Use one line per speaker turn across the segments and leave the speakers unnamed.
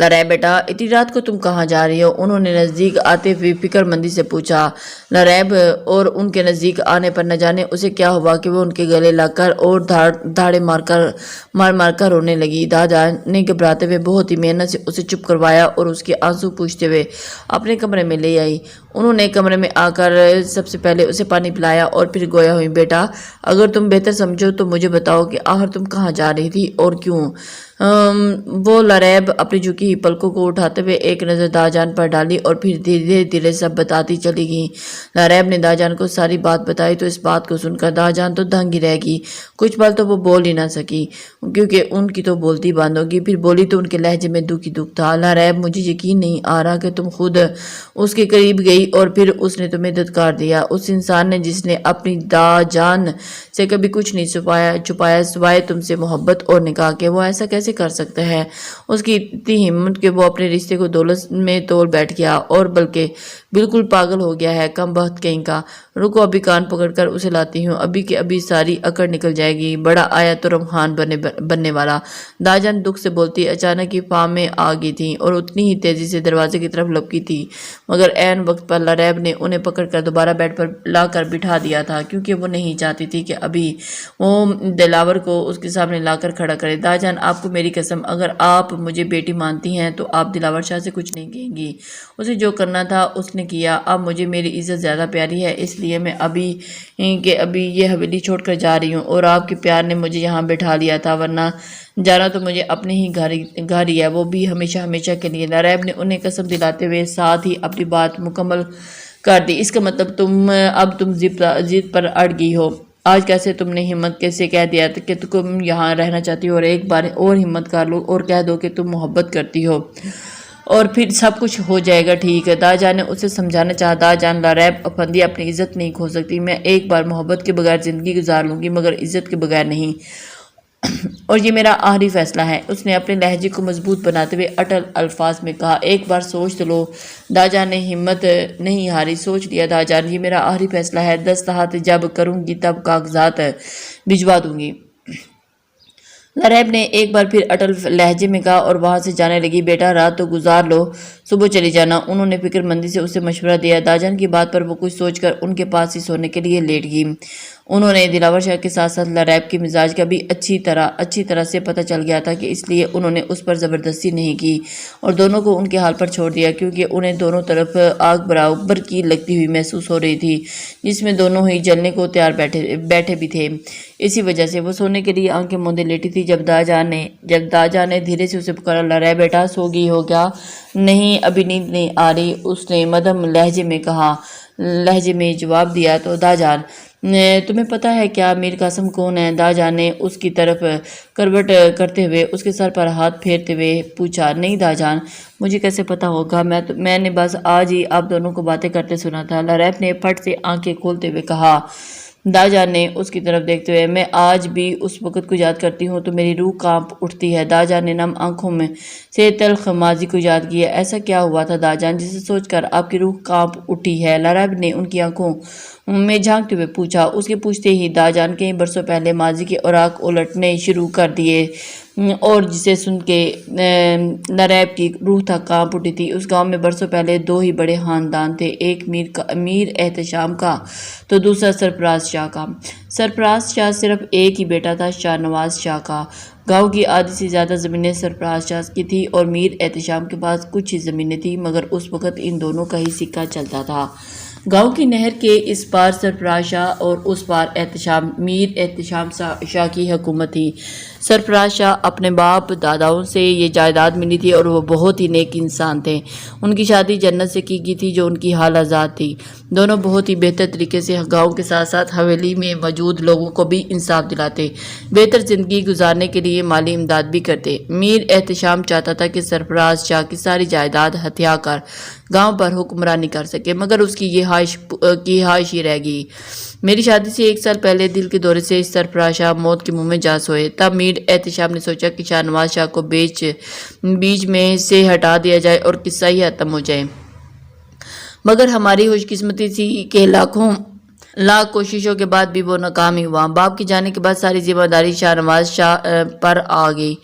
لرائب بیٹا اتنی رات کو تم کہاں جا رہی ہو؟ انہوں نے نزدیک آتے ہوئے فکر مندی سے پوچھا۔ لرائب اور ان کے نزدیک آنے پر نہ جانے اسے کیا ہوا کہ وہ ان کے گلے لگ کر اور دھاڑے مار کر رونے لگی۔ داجان نے گھبراتے ہوئے بہت ہی محنت سے اسے چپ کروایا اور اس کے آنسو پوچھتے ہوئے اپنے کمرے میں لے آئی۔ انہوں نے کمرے میں آ کر سب سے پہلے اسے پانی پلایا اور پھر گویا ہوئی، بیٹا اگر تم بہتر سمجھو تو مجھے بتاؤ کہ آخر تم کہاں جا رہی تھی اور کیوں؟ وہ لرائب اپنی جھکی ہوئی پلکوں کو اٹھاتے ہوئے ایک نظر داجان پر ڈالی اور پھر دھیرے دھیرے سب بتاتی چلی گئی۔ لرائب نے داجان کو ساری بات بتائی تو اس بات کو سن کر داجان تو دنگ ہی رہ گئی۔ کچھ پل تو وہ بول ہی نہ سکی کیونکہ ان کی تو بولتی بند ہوگی۔ پھر بولی تو ان کے لہجے میں دکھ ہی دکھ تھا۔ لرائب مجھے یقین نہیں آ رہا کہ تم خود اس کے قریب گئی اور پھر اس نے تمہیں دھتکار دیا، اس انسان نے جس نے اپنی داجان سے کبھی کچھ نہیں چھپایا سوائے تم سے محبت اور نکاح کے۔ وہ ایسا کیسے کر سکتا ہے؟ اس کی اتنی ہمت کہ وہ اپنے رشتے کو دولت میں تول بیٹھ گیا اور بلکہ بالکل پاگل ہو گیا ہے، کم بخت کہیں کا۔ رکو ابھی کان پکڑ کر اسے لاتی ہوں، ابھی کہ ابھی ساری اکڑ نکل جائے گی، بڑا آیا تو رمحان بننے والا۔ داجان دکھ سے بولتی اچانک ہی فام میں آ گئی تھی اور اتنی ہی تیزی سے دروازے کی طرف لپکی تھی، مگر عین وقت پر لرائب نے انہیں پکڑ کر دوبارہ بیڈ پر لا کر بٹھا دیا تھا کیونکہ وہ نہیں چاہتی تھی کہ ابھی وہ دلاور کو اس کے سامنے لا کر کھڑا کرے۔ داجان آپ کو میری قسم، اگر آپ مجھے بیٹی مانتی ہیں تو آپ دلاور شاہ سے کچھ نہیں کہیں گی، اسے جو کرنا تھا اس نے کیا۔ اب مجھے میری عزت زیادہ پیاری ہے، اس لیے میں ابھی یہ حویلی چھوڑ کر جا رہی ہوں اور آپ کے پیار نے مجھے یہاں بٹھا لیا تھا، ورنہ جانا تو مجھے اپنے ہی گھر ہی ہے، وہ بھی ہمیشہ ہمیشہ کے لیے۔ لرائب نے انہیں قسم دلاتے ہوئے ساتھ ہی اپنی بات مکمل کر دی۔ اس کا مطلب تم ضد پر اڑ گئی ہو؟ آج کیسے تم نے ہمت کیسے کہہ دیا کہ تم یہاں رہنا چاہتی ہو، اور ایک بار اور ہمت کر لو اور کہہ دو کہ تم محبت کرتی ہو اور پھر سب کچھ ہو جائے گا ٹھیک ہے۔ داجان نے اسے سمجھانا چاہا۔ داجان لرائب افندی اپنی عزت نہیں کھو سکتی، میں ایک بار محبت کے بغیر زندگی گزار لوں گی مگر عزت کے بغیر نہیں، اور یہ میرا آخری فیصلہ ہے، اس نے اپنے لہجے کو مضبوط بناتے ہوئے اٹل الفاظ میں کہا۔ ایک بار سوچ تو لو۔ داجان نے ہمت نہیں ہاری۔ سوچ لیا داجان، یہ میرا آخری فیصلہ ہے، دستخط جب کروں گی تب کاغذات بھجوا دوں گی۔ لرائب نے ایک بار پھر اٹل لہجے میں کہا اور وہاں سے جانے لگی۔ بیٹا رات تو گزار لو، صبح چلی جانا، انہوں نے فکر مندی سے اسے مشورہ دیا۔ داجان کی بات پر وہ کچھ سوچ کر ان کے پاس ہی سونے کے لیے لیٹ گئی۔ انہوں نے دلاور شاہ کے ساتھ ساتھ لرائب کی مزاج کا بھی اچھی طرح سے پتہ چل گیا تھا کہ اس لیے انہوں نے اس پر زبردستی نہیں کی اور دونوں کو ان کے حال پر چھوڑ دیا، کیونکہ انہیں دونوں طرف آگ برابر کی لگتی ہوئی محسوس ہو رہی تھی، جس میں دونوں ہی جلنے کو تیار بیٹھے بھی تھے۔ اسی وجہ سے وہ سونے کے لیے آنکھیں موندے لیٹی تھی جب داجان نے دھیرے سے اسے پکارا۔ لرائب بیٹا سو گئی ہو کیا؟ نہیں ابھی نیند نہیں آ رہی، اس نے مدھم لہجے میں جواب دیا۔ تو داجان تمہیں پتہ ہے کیا میر قاسم کون ہے؟ داجان نے اس کی طرف کروٹ کرتے ہوئے اس کے سر پر ہاتھ پھیرتے ہوئے پوچھا۔ نہیں داجان، مجھے کیسے پتہ ہوگا، میں نے بس آج ہی آپ دونوں کو باتیں کرتے سنا تھا، لرائب نے پھٹ سے آنکھیں کھولتے ہوئے کہا۔ داجان نے اس کی طرف دیکھتے ہوئے، میں آج بھی اس وقت کو یاد کرتی ہوں تو میری روح کانپ اٹھتی ہے۔ داجان نے نم آنکھوں میں سے تلخ ماضی کو یاد کیا۔ ایسا کیا ہوا تھا داجان جسے سوچ کر آپ کی روح کانپ اٹھی ہے؟ لرائب نے ان کی آنکھوں میں جھانکتے ہوئے پوچھا۔ اس کے پوچھتے ہی داجان کئی برسوں پہلے ماضی کے اوراق الٹنے شروع کر دیے اور جسے سن کے لرائب کی روح تک کانپ اٹھی تھی۔ اس گاؤں میں برسوں پہلے دو ہی بڑے خاندان تھے، ایک میر احتشام کا تو دوسرا سرفراز شاہ کا۔ سرفراز شاہ صرف ایک ہی بیٹا تھا، شاہ نواز شاہ کا۔ گاؤں کی آدھی سے زیادہ زمینیں سرفراز شاہ کی تھی اور میر احتشام کے پاس کچھ ہی زمینیں تھیں، مگر اس وقت ان دونوں کا ہی سکہ چلتا تھا۔ گاؤں کی نہر کے اس پار سرفراز شاہ اور اس پار میر احتشام شاہ کی حکومت تھی۔ سرفراز شاہ اپنے باپ داداؤں سے یہ جائیداد ملی تھی اور وہ بہت ہی نیک انسان تھے۔ ان کی شادی جنت سے کی گئی تھی جو ان کی حال آزاد تھی۔ دونوں بہت ہی بہتر طریقے سے گاؤں کے ساتھ ساتھ حویلی میں موجود لوگوں کو بھی انصاف دلاتے، بہتر زندگی گزارنے کے لیے مالی امداد بھی کرتے۔ میر احتشام چاہتا تھا کہ سرفراز شاہ کی ساری جائیداد ہتھیا کر گاؤں پر حکمرانی کر سکے، مگر اس کی یہ خواہش ہی رہ گئی۔ میری شادی سے 1 سال پہلے دل کے دورے سے سرفراز شاہ موت کے منہ میں جا سوئے۔ تب میر احتشام نے سوچا کہ شاہ نواز شاہ کو بیچ میں سے ہٹا دیا جائے اور قصہ ہی ختم ہو جائے، مگر ہماری خوش قسمتی تھی کہ لاکھ کوششوں کے بعد بھی وہ ناکام ہی ہوا۔ باپ کے جانے کے بعد ساری ذمہ داری شاہ نواز شاہ پر آ گئی۔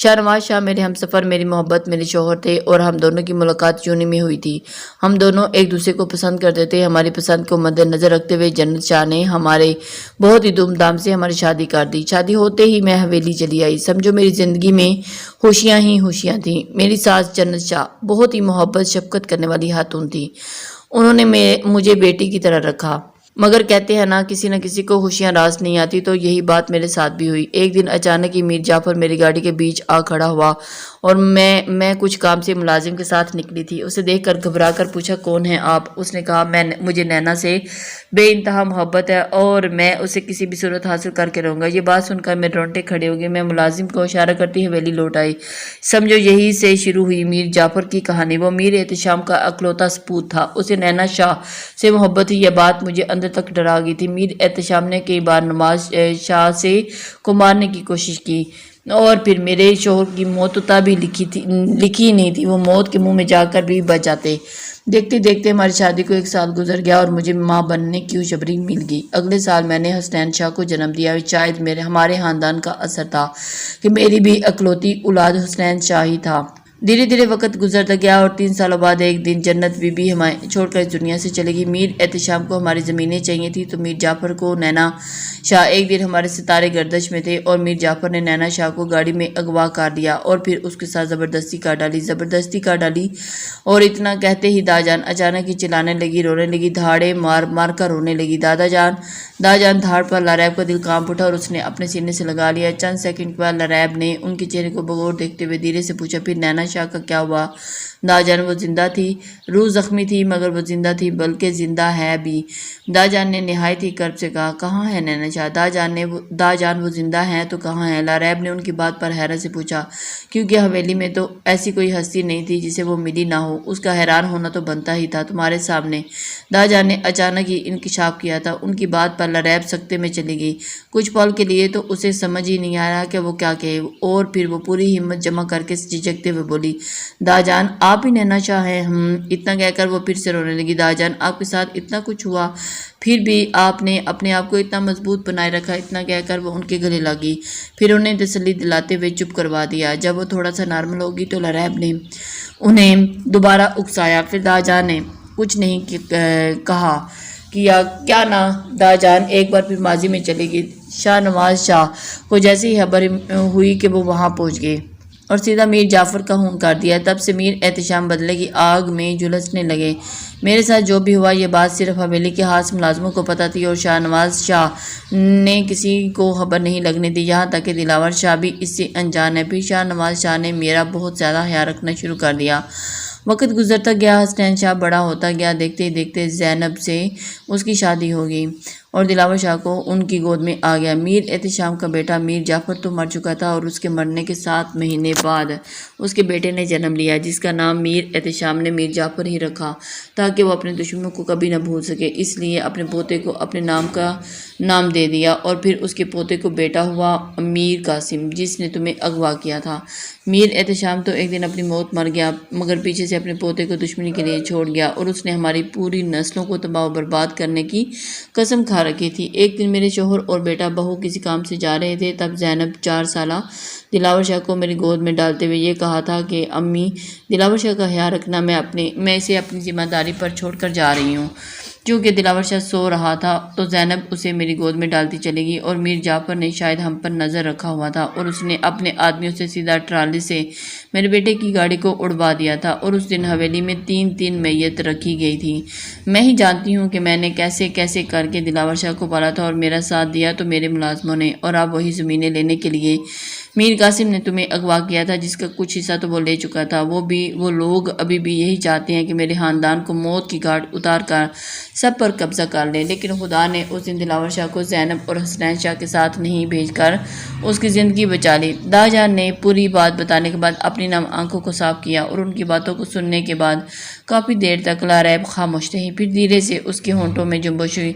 شاہ نواز شاہ میرے ہم سفر، میری محبت، میرے شوہر تھے اور ہم دونوں کی ملاقات یونی میں ہوئی تھی۔ ہم دونوں ایک دوسرے کو پسند کرتے تھے۔ ہماری پسند کو مد نظر رکھتے ہوئے جنت شاہ نے ہمارے بہت ہی دھوم دھام سے ہماری شادی کر دی۔ شادی ہوتے ہی میں حویلی چلی آئی۔ سمجھو میری زندگی میں خوشیاں ہی خوشیاں تھیں۔ میری ساس جنت شاہ بہت ہی محبت شفقت کرنے والی خاتون تھی۔ انہوں نے مجھے بیٹی کی طرح رکھا، مگر کہتے ہیں نا کسی کو خوشیاں راس نہیں آتی، تو یہی بات میرے ساتھ بھی ہوئی۔ ایک دن اچانک ہی میر جعفر میری گاڑی کے بیچ آ کھڑا ہوا اور میں کچھ کام سے ملازم کے ساتھ نکلی تھی۔ اسے دیکھ کر گھبرا کر پوچھا کون ہیں آپ؟ اس نے کہا مجھے نینا سے بے انتہا محبت ہے اور میں اسے کسی بھی صورت حاصل کر کے رہوں گا۔ یہ بات سن کر میرے رونگٹے کھڑے ہو گئے۔ میں ملازم کو اشارہ کرتی حویلی لوٹ آئی۔ سمجھو یہی سے شروع ہوئی میر جعفر کی کہانی۔ وہ میر احتشام کا اکلوتا سپوت تھا۔ اسے نینا شاہ سے محبت تھی، یہ بات مجھے اندر تک ڈرا گئی تھی۔ میر احتشام نے کئی بار نواز شاہ سے کو مارنے کی کوشش کی اور پھر میرے شوہر کی موت تو تب ہی لکھی ہی نہیں تھی، وہ موت کے منہ میں جا کر بھی بچ جاتے۔ دیکھتے دیکھتے ہماری شادی کو 1 سال گزر گیا اور مجھے ماں بننے کی خوشخبری مل گئی۔ اگلے سال میں نے حسنین شاہ کو جنم دیا۔ شاید ہمارے خاندان کا اثر تھا کہ میری بھی اکلوتی اولاد حسنین شاہ ہی تھا۔ دھیرے دھیرے وقت گزرتا گیا اور 3 سالوں بعد ایک دن جنت بی بی ہمیں چھوڑ کر اس دنیا سے چلے گی۔ میر احتشام کو ہماری زمینیں چاہیے تھی تو میر جعفر کو نینا شاہ ایک دن ہمارے ستارے گردش میں تھے اور میر جعفر نے نینا شاہ کو گاڑی میں اغوا کر لیا اور پھر اس کے ساتھ زبردستی کر ڈالی اور اتنا کہتے ہی داجان اچانک ہی چلانے لگی، رونے لگی، دھاڑے مار مار کر رونے لگی۔ دادا جان دھاڑ پر لاریب کا دل کانپ اٹھا اور اس نے اپنے سینے سے لگا لیا۔ چند سیکنڈ کے بعد لاریب نے ان کے چہرے کو بغور دیکھتے ہوئے دھیرے سے پوچھا پھر نینا شاہ کا کیا ہوا؟ داجان وہ زندہ تھی، روح زخمی تھی مگر وہ زندہ تھی، بلکہ زندہ ہے بھی۔ داجان نے نہایت ہی کرب سے کہا کہاں ہے نینا شاہ؟ داجان وہ زندہ ہیں تو کہاں ہیں؟ لاریب نے ان کی بات پر حیرت سے پوچھا کیونکہ حویلی میں تو ایسی کوئی ہستی نہیں تھی جسے وہ ملی نہ ہو۔ اس کا حیران ہونا تو بنتا ہی تھا تمہارے سامنے۔ داجان نے اچانک ہی انکشاف کیا تھا۔ ان کی بات پر لاریب سکتے میں چلی گئی۔ کچھ پل کے لیے تو اسے سمجھ ہی نہیں آیا کہ وہ کیا کہے اور پھر وہ پوری ہمت جمع کر کے جھجکتے ہوئے بولی داجان آپ ہی نینا شاہ ہیں؟ اتنا کہہ کر وہ پھر سے رونے لگی۔ داجان آپ کے ساتھ اتنا کچھ ہوا پھر بھی آپ نے اپنے آپ کو اتنا مضبوط بنائے رکھا؟ اتنا کہہ کر وہ ان کے گلے لگی، پھر انہیں تسلی دلاتے ہوئے چپ کروا دیا۔ جب وہ تھوڑا سا نارمل ہوگی تو لاریب نے انہیں دوبارہ اکسایا۔ پھر داجان نے کچھ نہیں کہا کیا نہ داجان ایک بار پھر ماضی میں چلے گی۔ شاہ نواز شاہ کو جیسے ہی خبر ہوئی کہ وہ وہاں پہنچ گئے اور سیدھا میر جعفر کا ہون کر دیا، تب سے میر احتشام بدلے کی آگ میں جھلسنے لگے۔ میرے ساتھ جو بھی ہوا یہ بات صرف حویلی کے خاص ملازموں کو پتہ تھی اور شاہ نواز شاہ نے کسی کو خبر نہیں لگنے دی، یہاں تک کہ دلاور شاہ بھی اس سے انجان ہے۔ پھر شاہ نواز شاہ نے میرا بہت زیادہ خیال رکھنا شروع کر دیا۔ وقت گزرتا گیا، حسنین شاہ بڑا ہوتا گیا، دیکھتے ہی دیکھتے زینب سے اس کی شادی ہو گئی اور دلاور شاہ کو ان کی گود میں آ گیا۔ میر احتشام کا بیٹا میر جعفر تو مر چکا تھا اور اس کے مرنے کے 7 مہینے بعد اس کے بیٹے نے جنم لیا جس کا نام میر احتشام نے میر جعفر ہی رکھا تاکہ وہ اپنے دشمنوں کو کبھی نہ بھول سکے۔ اس لیے اپنے پوتے کو اپنے نام کا نام دے دیا اور پھر اس کے پوتے کو بیٹا ہوا میر قاسم جس نے تمہیں اغوا کیا تھا۔ میر احتشام تو ایک دن اپنی موت مر گیا مگر پیچھے سے اپنے پوتے کو دشمنی کے لیے چھوڑ گیا اور اس نے ہماری پوری نسلوں کو تباہ و برباد کرنے کی قسم کھا رکھی تھی۔ ایک دن میرے شوہر اور بیٹا بہو کسی کام سے جا رہے تھے، تب زینب 4 سالہ دلاور شاہ کو میری گود میں ڈالتے ہوئے یہ کہا تھا کہ امی دلاور شاہ کا خیال رکھنا، میں اسے اپنی ذمہ داری پر چھوڑ کر جا رہی ہوں۔ چونکہ دلاور شاہ سو رہا تھا تو زینب اسے میری گود میں ڈالتی چلے گئی اور میر جعفر نے شاید ہم پر نظر رکھا ہوا تھا اور اس نے اپنے آدمیوں سے سیدھا ٹرالی سے میرے بیٹے کی گاڑی کو اڑوا دیا تھا اور اس دن حویلی میں 3 میت رکھی گئی تھی۔ میں ہی جانتی ہوں کہ میں نے کیسے کیسے کر کے دلاور شاہ کو پالا تھا اور میرا ساتھ دیا تو میرے ملازموں نے، اور اب وہی زمینیں لینے کے لیے میر قاسم نے تمہیں اغوا کیا تھا جس کا کچھ حصہ تو وہ لے چکا تھا۔ وہ لوگ ابھی بھی یہی چاہتے ہیں کہ میرے خاندان کو موت کی گھاٹ اتار کر سب پر قبضہ کر لیں، لیکن خدا نے اس دن دلاور شاہ کو زینب اور حسنین شاہ کے ساتھ نہیں بھیج کر اس کی زندگی بچا لی۔ داجان نے پوری بات بتانے کے بعد اپنی نم آنکھوں کو صاف کیا اور ان کی باتوں کو سننے کے بعد کافی دیر تک لاریب خاموش رہی، پھر دھیرے سے اس کے ہونٹوں میں جنبش ہوئی۔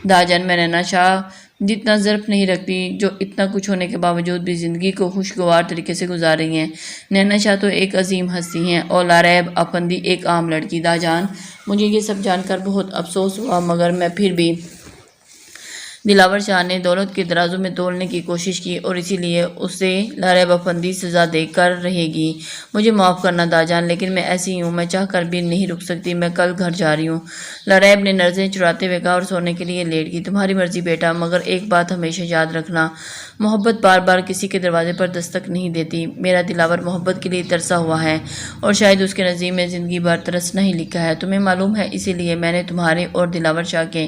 داجان میں نینا شاہ جتنا ظرف نہیں رکھتی جو اتنا کچھ ہونے کے باوجود بھی زندگی کو خوشگوار طریقے سے گزار رہی ہیں۔ نینا شاہ تو ایک عظیم ہستی ہیں اور لاریب افندی ایک عام لڑکی۔ داجان مجھے یہ سب جان کر بہت افسوس ہوا مگر میں پھر بھی دلاور شاہ نے دولت کے درازوں میں تولنے کی کوشش کی اور اسی لیے اسے لاریب افندی سزا دے کر رہے گی۔ مجھے معاف کرنا داجان، لیکن میں ایسی ہوں، میں چاہ کر بھی نہیں رک سکتی، میں کل گھر جا رہی ہوں۔ لاریب نے نرزیں چراتے ہوئے کہا اور سونے کے لیے لیٹ گئی۔ تمہاری مرضی بیٹا، مگر ایک بات ہمیشہ یاد رکھنا، محبت بار بار کسی کے دروازے پر دستک نہیں دیتی۔ میرا دلاور محبت کے لیے ترسا ہوا ہے اور شاید اس کے نظیم میں زندگی بھر ترسنا ہی لکھا ہے، تمہیں معلوم ہے، اسی لیے میں نے تمہارے اور دلاور شاہ کے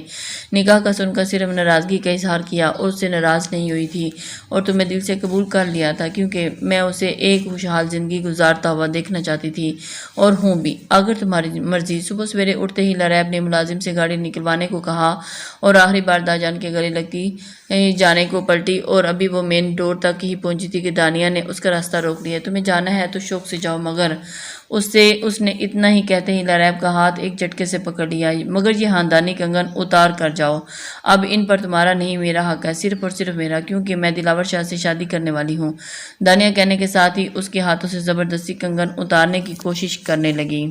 نکاح کا سن کر صرف ناراضگی کا اظہار کیا اور اس سے ناراض نہیں ہوئی تھی اور تمہیں دل سے قبول کر لیا تھا، کیونکہ میں اسے ایک خوشحال زندگی گزارتا ہوا دیکھنا چاہتی تھی اور ہوں بھی۔ اگر تمہاری مرضی۔ صبح سویرے اٹھتے ہی لاریب نے ملازم سے گاڑی نکلوانے کو کہا اور آخری بار داجان کے گلے لگتی جانے کو پلٹی اور ابھی وہ مین ڈور تک ہی پہنچی تھی کہ دانیہ نے اس کا راستہ روک لیا۔ تمہیں جانا ہے تو شوق سے جاؤ، مگر اس نے اتنا ہی کہتے ہی لاریب کا ہاتھ ایک جھٹکے سے پکڑ لیا۔ مگر یہ خاندانی کنگن اتار کر جاؤ، اب ان پر تمہارا نہیں میرا حق ہے، صرف اور صرف میرا، کیونکہ میں دلاور شاہ سے شادی کرنے والی ہوں۔ دانیہ کہنے کے ساتھ ہی اس کے ہاتھوں سے زبردستی کنگن اتارنے کی کوشش کرنے لگی۔